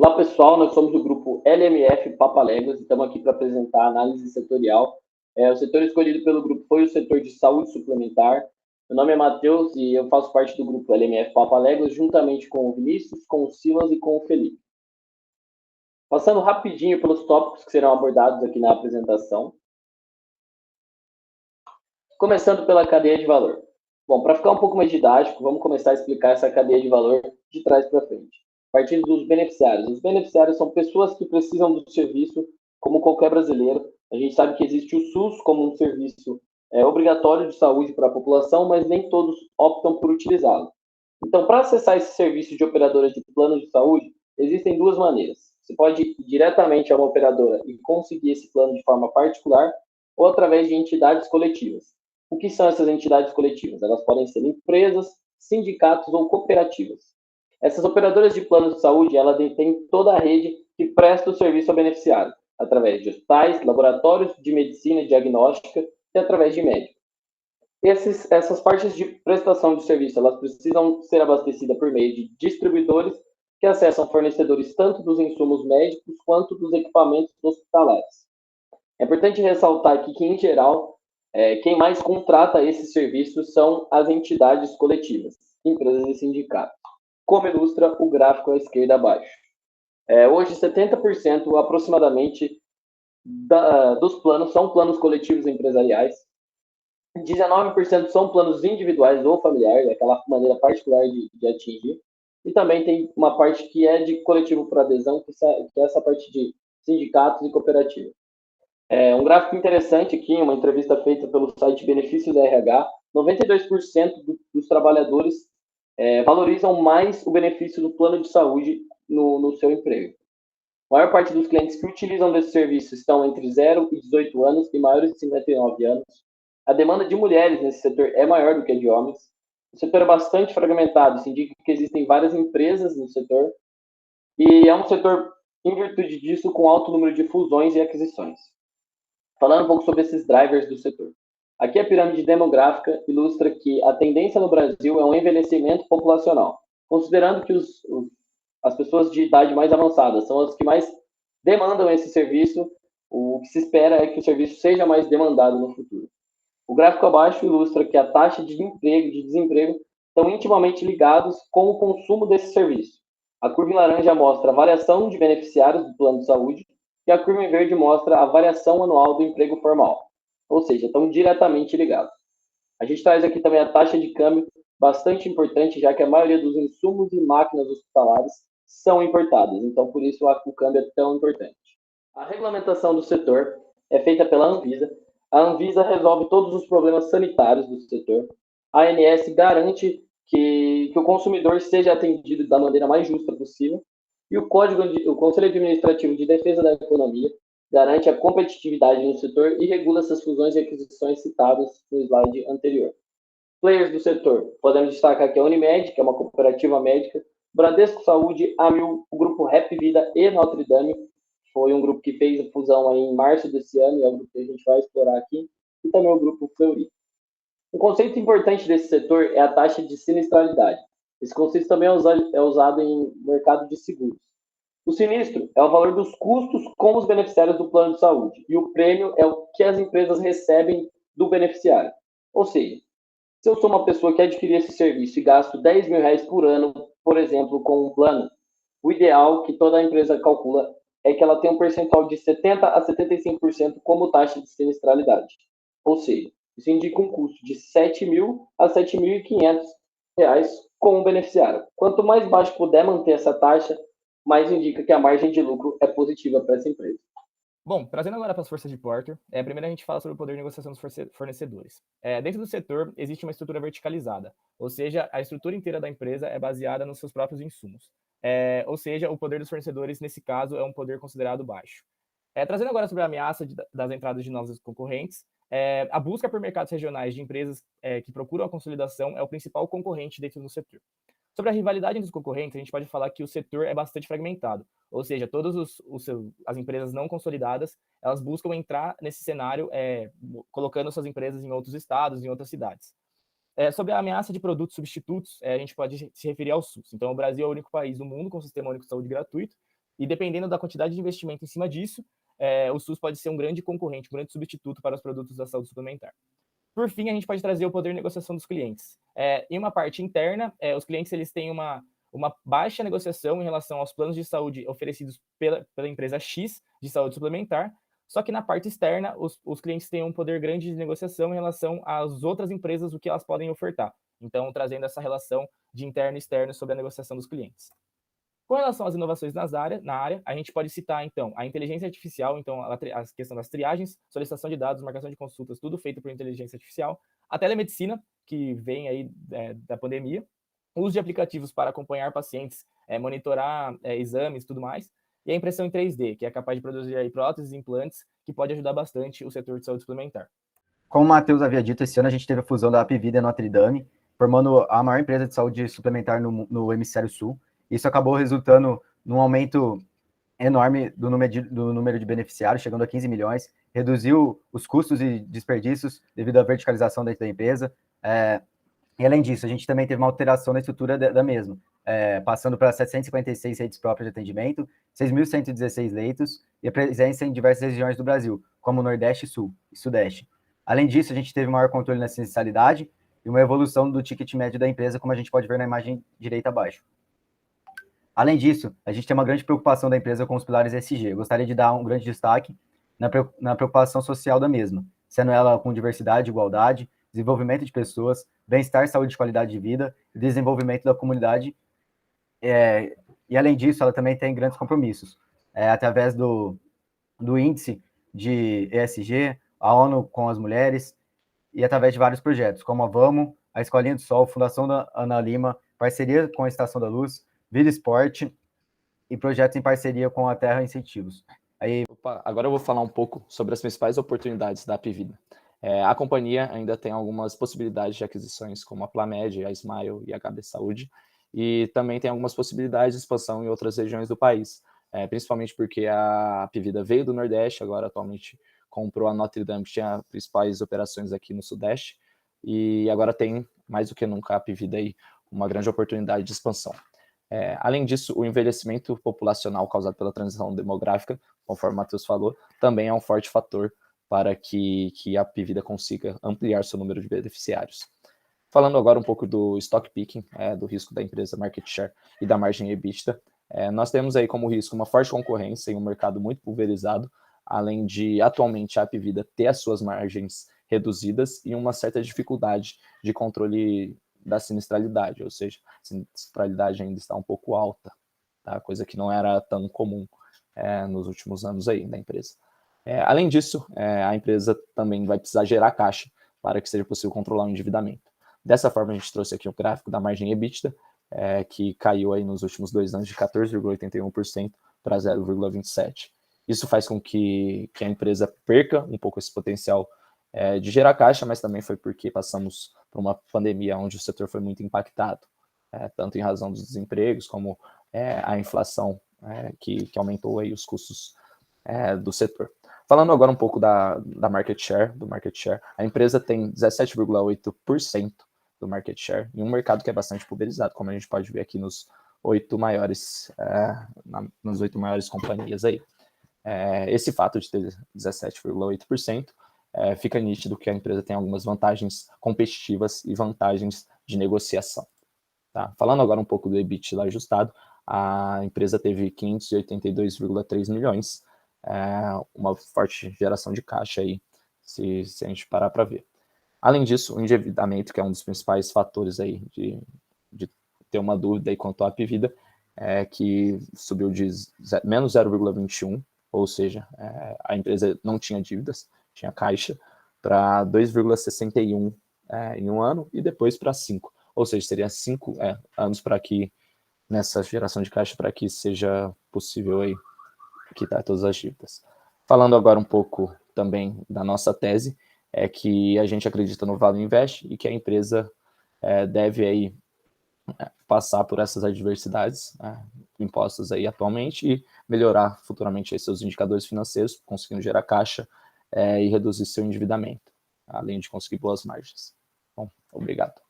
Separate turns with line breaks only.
Olá, pessoal. Nós somos do grupo LMF Papaléguas e estamos aqui para apresentar a análise setorial. O setor escolhido pelo grupo foi o setor de saúde suplementar. Meu nome é Matheus e eu faço parte do grupo LMF Papaléguas, juntamente com o Vinícius, com o Silas e com o Felipe. Passando rapidinho pelos tópicos que serão abordados aqui na apresentação. Começando pela cadeia de valor. Bom, para ficar um pouco mais didático, vamos começar a explicar essa cadeia de valor de trás para frente. Partindo dos beneficiários. Os beneficiários são pessoas que precisam do serviço, como qualquer brasileiro. A gente sabe que existe o SUS como um serviço obrigatório de saúde para a população, mas nem todos optam por utilizá-lo. Então, para acessar esse serviço de operadora de plano de saúde, existem duas maneiras. Você pode ir diretamente a uma operadora e conseguir esse plano de forma particular, ou através de entidades coletivas. O que são essas entidades coletivas? Elas podem ser empresas, sindicatos ou cooperativas. Essas operadoras de planos de saúde, ela detém toda a rede que presta o serviço ao beneficiário, através de hospitais, laboratórios de medicina e diagnóstica e através de médicos. Essas partes de prestação de serviço, elas precisam ser abastecidas por meio de distribuidores que acessam fornecedores tanto dos insumos médicos quanto dos equipamentos hospitalares. É importante ressaltar aqui que, em geral, quem mais contrata esses serviços são as entidades coletivas, empresas e sindicatos, como ilustra o gráfico à esquerda abaixo. Hoje, 70% aproximadamente dos planos são planos coletivos empresariais, 19% são planos individuais ou familiares, aquela maneira particular de atingir, e também tem uma parte que é de coletivo por adesão, que é essa parte de sindicatos e cooperativas. Um gráfico interessante aqui, uma entrevista feita pelo site Benefícios da RH, 92% dos trabalhadores valorizam mais o benefício do plano de saúde no seu emprego. A maior parte dos clientes que utilizam desse serviço estão entre 0 e 18 anos e maiores de 59 anos. A demanda de mulheres nesse setor é maior do que a de homens. O setor é bastante fragmentado, isso indica que existem várias empresas no setor, e é um setor, em virtude disso, com alto número de fusões e aquisições. Falando um pouco sobre esses drivers do setor. Aqui a pirâmide demográfica ilustra que a tendência no Brasil é um envelhecimento populacional, considerando que as pessoas de idade mais avançada são as que mais demandam esse serviço, o que se espera é que o serviço seja mais demandado no futuro. O gráfico abaixo ilustra que a taxa de emprego e de desemprego estão intimamente ligados com o consumo desse serviço. A curva em laranja mostra a variação de beneficiários do plano de saúde e a curva em verde mostra a variação anual do emprego formal, ou seja, estão diretamente ligados. A gente traz aqui também a taxa de câmbio, bastante importante, já que a maioria dos insumos e máquinas hospitalares são importadas, então por isso o câmbio é tão importante. A regulamentação do setor é feita pela Anvisa. A Anvisa resolve todos os problemas sanitários do setor. A ANS garante que o consumidor seja atendido da maneira mais justa possível. E o Conselho Administrativo de Defesa da Economia garante a competitividade no setor e regula essas fusões e aquisições citadas no slide anterior. Players do setor, podemos destacar aqui a Unimed, que é uma cooperativa médica, Bradesco Saúde, Amil, o grupo Rap Vida e Notre Dame, foi um grupo que fez a fusão aí em março desse ano, e é o grupo que a gente vai explorar aqui, e também o grupo Fleury. Um conceito importante desse setor é a taxa de sinistralidade. Esse conceito também é usado em mercado de seguros. O sinistro é o valor dos custos com os beneficiários do plano de saúde, e o prêmio é o que as empresas recebem do beneficiário. Ou seja, se eu sou uma pessoa que adquirir esse serviço e gasto R$10.000 por ano, por exemplo, com um plano, o ideal que toda empresa calcula é que ela tenha um percentual de 70% a 75% como taxa de sinistralidade. Ou seja, isso indica um custo de R$7.000 a R$7.500 com o beneficiário. Quanto mais baixo puder manter essa taxa, mais indica que a margem de lucro é positiva para essa empresa.
Bom, trazendo agora para as forças de Porter, primeiro a gente fala sobre o poder de negociação dos fornecedores. Dentro do setor, existe uma estrutura verticalizada, ou seja, a estrutura inteira da empresa é baseada nos seus próprios insumos. Ou seja, o poder dos fornecedores, nesse caso, é um poder considerado baixo. Trazendo agora sobre a ameaça das entradas de novos concorrentes, a busca por mercados regionais de empresas que procuram a consolidação é o principal concorrente dentro do setor. Sobre a rivalidade entre os concorrentes, a gente pode falar que o setor é bastante fragmentado, ou seja, todas as empresas não consolidadas, elas buscam entrar nesse cenário colocando suas empresas em outros estados, em outras cidades. Sobre a ameaça de produtos substitutos, a gente pode se referir ao SUS. Então, o Brasil é o único país do mundo com sistema único de saúde gratuito, E dependendo da quantidade de investimento em cima disso, o SUS pode ser um grande concorrente, um grande substituto para os produtos da saúde suplementar. Por fim, a gente pode trazer o poder de negociação dos clientes. Em uma parte interna, os clientes eles têm uma baixa negociação em relação aos planos de saúde oferecidos pela empresa X de saúde suplementar, só que na parte externa, os clientes têm um poder grande de negociação em relação às outras empresas, o que elas podem ofertar. Então, trazendo essa relação de interno e externo sobre a negociação dos clientes. Com relação às inovações na área, a gente pode citar, então, a inteligência artificial, então, a questão das triagens, solicitação de dados, marcação de consultas, tudo feito por inteligência artificial, a telemedicina, que vem aí da pandemia, o uso de aplicativos para acompanhar pacientes, monitorar exames e tudo mais, e a impressão em 3D, que é capaz de produzir aí próteses e implantes, que pode ajudar bastante o setor de saúde suplementar.
Como o Matheus havia dito, esse ano a gente teve a fusão da Apvida e Notre Dame, formando a maior empresa de saúde suplementar no hemisfério sul. Isso acabou resultando num aumento enorme do número de beneficiários, chegando a 15 milhões, reduziu os custos e desperdícios devido à verticalização dentro da empresa. E além disso, a gente também teve uma alteração na estrutura da mesma, passando para 756 redes próprias de atendimento, 6.116 leitos e a presença em diversas regiões do Brasil, como Nordeste, Sul e Sudeste. Além disso, a gente teve maior controle na sinistralidade e uma evolução do ticket médio da empresa, como a gente pode ver na imagem direita abaixo. Além disso, a gente tem uma grande preocupação da empresa com os pilares ESG. Eu gostaria de dar um grande destaque na preocupação social da mesma, sendo ela com diversidade, igualdade, desenvolvimento de pessoas, bem-estar, saúde e qualidade de vida, e desenvolvimento da comunidade. E, além disso, ela também tem grandes compromissos, através do índice de ESG, a ONU com as mulheres, e através de vários projetos, como a Vamos, a Escolinha do Sol, Fundação da Ana Lima, parceria com a Estação da Luz, Vida Esporte e projetos em parceria com a Terra Incentivos.
Opa, agora eu vou falar um pouco sobre as principais oportunidades da Apvida. A companhia ainda tem algumas possibilidades de aquisições, como a Plamed, a Smile e a HB Saúde, e também tem algumas possibilidades de expansão em outras regiões do país, principalmente porque a Apvida veio do Nordeste, agora atualmente comprou a Notre Dame, que tinha principais operações aqui no Sudeste, e agora tem, mais do que nunca, a Apvida aí uma grande oportunidade de expansão. Além disso, o envelhecimento populacional causado pela transição demográfica, conforme o Matheus falou, também é um forte fator para que a Apvida consiga ampliar seu número de beneficiários. Falando agora um pouco do stock picking, do risco da empresa market share e da margem EBITDA, nós temos aí como risco uma forte concorrência em um mercado muito pulverizado, além de atualmente a Apvida ter as suas margens reduzidas e uma certa dificuldade de controle da sinistralidade, ou seja, a sinistralidade ainda está um pouco alta, tá? Coisa que não era tão comum nos últimos anos aí da empresa. Além disso, a empresa também vai precisar gerar caixa para que seja possível controlar o endividamento. Dessa forma, a gente trouxe aqui o gráfico da margem EBITDA, que caiu aí nos últimos 2 anos de 14,81% para 0,27%. Isso faz com que a empresa perca um pouco esse potencial de gerar caixa, mas também foi porque passamos por uma pandemia onde o setor foi muito impactado, tanto em razão dos desempregos, como a inflação que aumentou aí os custos do setor. Falando agora um pouco do market share, a empresa tem 17,8% do market share em um mercado que é bastante pulverizado, como a gente pode ver aqui nas 8 maiores companhias aí. Esse fato de ter 17,8% fica nítido que a empresa tem algumas vantagens competitivas e vantagens de negociação. Tá? Falando agora um pouco do EBITDA ajustado, a empresa teve 582,3 milhões, uma forte geração de caixa aí, se a gente parar para ver. Além disso, o endividamento, que é um dos principais fatores aí de ter uma dúvida aí quanto à Apvida, que subiu de menos 0,21, ou seja, a empresa não tinha dívidas, tinha caixa, para 2,61 em um ano e depois para 5. Ou seja, seria 5 anos para que, nessa geração de caixa, para que seja possível aí quitar todas as dívidas. Falando agora um pouco também da nossa tese, é que a gente acredita no Vale Invest e que a empresa deve aí passar por essas adversidades impostas aí atualmente e melhorar futuramente aí seus indicadores financeiros, conseguindo gerar caixa e reduzir seu endividamento, além de conseguir boas margens. Bom, obrigado.